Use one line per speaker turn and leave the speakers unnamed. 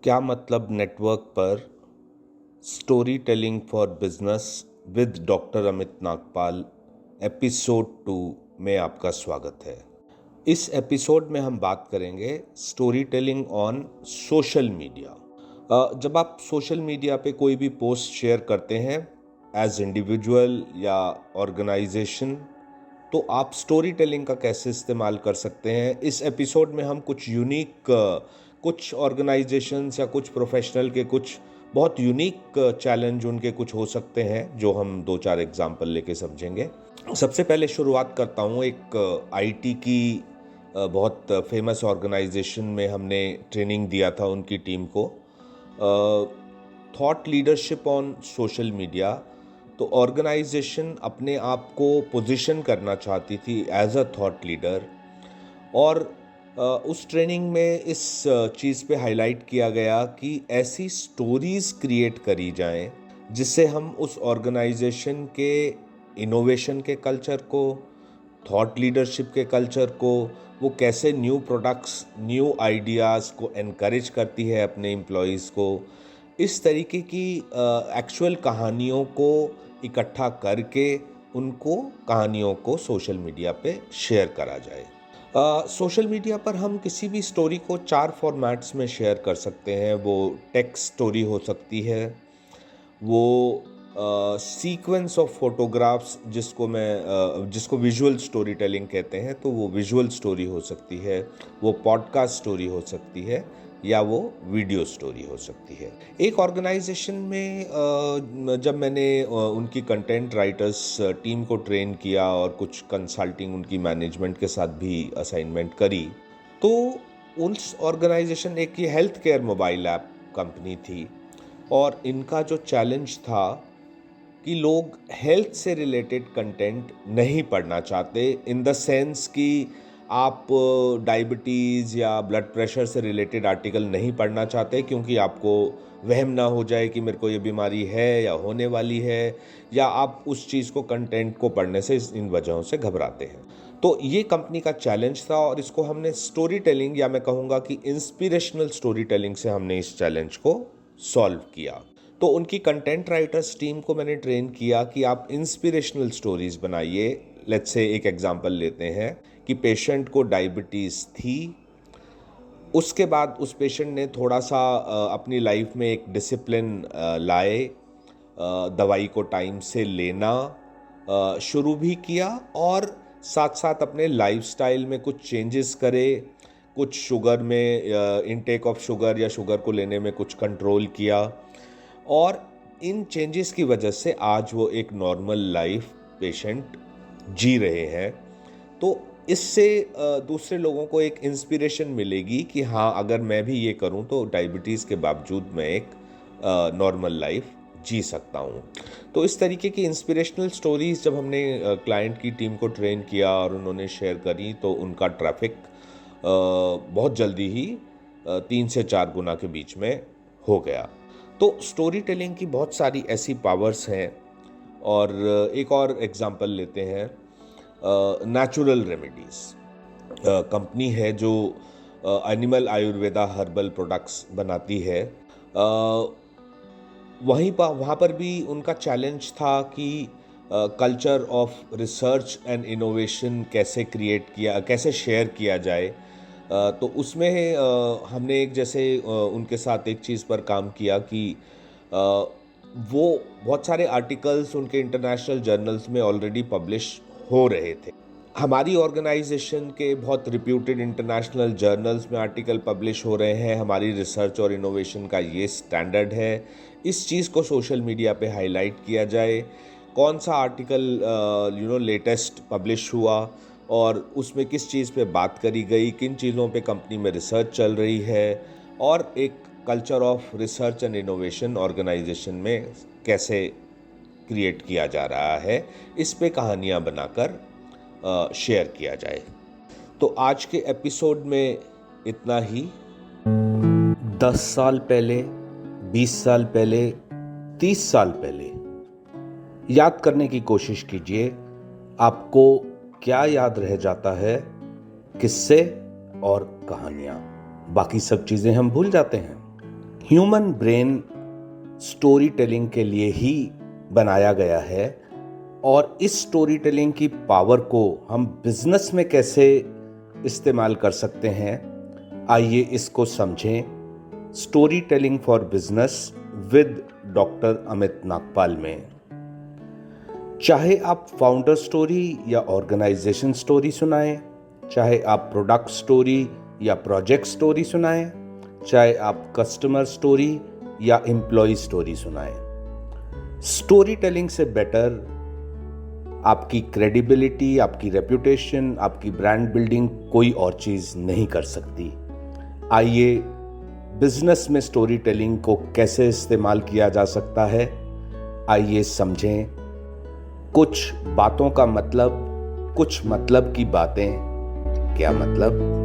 क्या मतलब नेटवर्क पर story telling for business with doctor Amit Nagpal episode 2 में आपका स्वागत है। इस एपिसोड में हम बात करेंगे story telling on social media. जब आप सोशल मीडिया पे कोई भी पोस्ट शेयर करते हैं एज इंडिविजुअल या ऑर्गेनाइजेशन, तो आप स्टोरी टेलिंग का कैसे इस्तेमाल कर सकते हैं। इस एपिसोड में हम कुछ यूनिक कुछ ऑर्गेनाइजेशंस या कुछ प्रोफेशनल के कुछ बहुत यूनिक चैलेंज उनके कुछ हो सकते हैं जो हम 2-4 एग्जाम्पल लेके समझेंगे। सबसे पहले शुरुआत करता हूँ एक आईटी की बहुत फेमस ऑर्गेनाइजेशन में हमने ट्रेनिंग दिया था उनकी टीम को, thought leadership on social media. तो ऑर्गेनाइजेशन अपने आप को पोजीशन करना चाहती थी एज अ थॉट लीडर, और उस ट्रेनिंग में इस चीज़ पे हाईलाइट किया गया कि ऐसी स्टोरीज़ क्रिएट करी जाएं जिससे हम उस ऑर्गेनाइजेशन के इनोवेशन के कल्चर को, थॉट लीडरशिप के कल्चर को, वो कैसे न्यू प्रोडक्ट्स, न्यू आइडियाज़ को एनकरेज करती है अपने एम्प्लॉयज़ को, इस तरीके की एक्चुअल कहानियों को इकट्ठा करके उनको कहानियों को सोशल मीडिया पे शेयर करा जाए। सोशल मीडिया पर हम किसी भी स्टोरी को 4 फॉर्मेट्स में शेयर कर सकते हैं। वो टेक्स्ट स्टोरी हो सकती है, वो सीक्वेंस ऑफ फोटोग्राफ्स जिसको विजुअल स्टोरी टेलिंग कहते हैं, तो वो विजुअल स्टोरी हो सकती है, वो पॉडकास्ट स्टोरी हो सकती है, या वो वीडियो स्टोरी हो सकती है। एक ऑर्गेनाइजेशन में जब मैंने उनकी कंटेंट राइटर्स टीम को ट्रेन किया और कुछ कंसल्टिंग उनकी मैनेजमेंट के साथ भी असाइनमेंट करी, तो उस ऑर्गेनाइजेशन एक ये health care mobile app company थी, और इनका जो चैलेंज था कि लोग हेल्थ से रिलेटेड कंटेंट नहीं पढ़ना चाहते, इन द सेंस कि आप डायबिटीज़ या ब्लड प्रेशर से रिलेटेड आर्टिकल नहीं पढ़ना चाहते क्योंकि आपको वहम ना हो जाए कि मेरे को ये बीमारी है या होने वाली है, या आप उस चीज़ को, कंटेंट को पढ़ने से इन वजहों से घबराते हैं। तो ये कंपनी का चैलेंज था, और इसको हमने स्टोरी टेलिंग, या मैं कहूँगा कि इंस्पिरेशनल स्टोरी टेलिंग से हमने इस चैलेंज को सॉल्व किया। तो उनकी कंटेंट राइटर्स टीम को मैंने ट्रेन किया कि आप इंस्पिरेशनल स्टोरीज बनाइए। लेट्स से एक एग्जांपल लेते हैं कि पेशेंट को डायबिटीज़ थी, उसके बाद उस पेशेंट ने थोड़ा सा अपनी लाइफ में एक डिसिप्लिन लाए, दवाई को टाइम से लेना शुरू भी किया, और साथ साथ अपने लाइफस्टाइल में कुछ चेंजेस करे, कुछ शुगर में इनटेक ऑफ शुगर या शुगर को लेने में कुछ कंट्रोल किया, और इन चेंजेस की वजह से आज वो एक नॉर्मल लाइफ पेशेंट जी रहे हैं। तो इससे दूसरे लोगों को एक इंस्पिरेशन मिलेगी कि हाँ, अगर मैं भी ये करूं तो डायबिटीज़ के बावजूद मैं एक नॉर्मल लाइफ जी सकता हूं। तो इस तरीके की इंस्पिरेशनल स्टोरीज जब हमने क्लाइंट की टीम को ट्रेन किया और उन्होंने शेयर करी, तो उनका ट्रैफिक बहुत जल्दी ही 3 से 4 गुना के बीच में हो गया। तो स्टोरी टेलिंग की बहुत सारी ऐसी पावर्स हैं। और एक और एग्जांपल लेते हैं, नेचुरल रेमेडीज़ कंपनी है जो एनिमल आयुर्वेदा हर्बल प्रोडक्ट्स बनाती है। वहाँ पर भी उनका चैलेंज था कि culture of research and innovation कैसे क्रिएट किया, कैसे शेयर किया जाए। तो उसमें हमने एक जैसे उनके साथ एक चीज़ पर काम किया कि वो बहुत सारे आर्टिकल्स उनके इंटरनेशनल जर्नल्स में ऑलरेडी पब्लिश हो रहे थे। हमारी ऑर्गेनाइजेशन के बहुत रिप्यूटेड इंटरनेशनल जर्नल्स में आर्टिकल पब्लिश हो रहे हैं, हमारी रिसर्च और इनोवेशन का ये स्टैंडर्ड है। इस चीज़ को सोशल मीडिया पे हाईलाइट किया जाए, कौन सा आर्टिकल लेटेस्ट पब्लिश हुआ और उसमें किस चीज़ पे बात करी गई, किन चीज़ों पे कंपनी में रिसर्च चल रही है, और एक culture of research and innovation organisation में कैसे क्रिएट किया जा रहा है, इस पे कहानियाँ बनाकर शेयर किया जाए। तो आज के एपिसोड में इतना ही। 10 साल पहले, 20 साल पहले, 30 साल पहले याद करने की कोशिश कीजिए, आपको क्या याद रह जाता है, किस्से और कहानियां। बाकी सब चीजें हम भूल जाते हैं। ह्यूमन ब्रेन स्टोरी टेलिंग के लिए ही बनाया गया है और इस स्टोरी टेलिंग की पावर को हम बिजनेस में कैसे इस्तेमाल कर सकते हैं, आइए इसको समझें story telling for business with doctor Amit Nagpal में। चाहे आप फाउंडर स्टोरी या ऑर्गेनाइजेशन स्टोरी सुनाएं, चाहे आप प्रोडक्ट स्टोरी या प्रोजेक्ट स्टोरी सुनाएं, चाहे आप कस्टमर स्टोरी या एम्प्लॉय स्टोरी सुनाएं, स्टोरी टेलिंग से बेटर आपकी क्रेडिबिलिटी, आपकी रेपुटेशन, आपकी ब्रांड बिल्डिंग कोई और चीज़ नहीं कर सकती। आइए बिजनेस में स्टोरी टेलिंग को कैसे इस्तेमाल किया जा सकता है, आइए समझें कुछ बातों का मतलब, कुछ मतलब की बातें। क्या मतलब?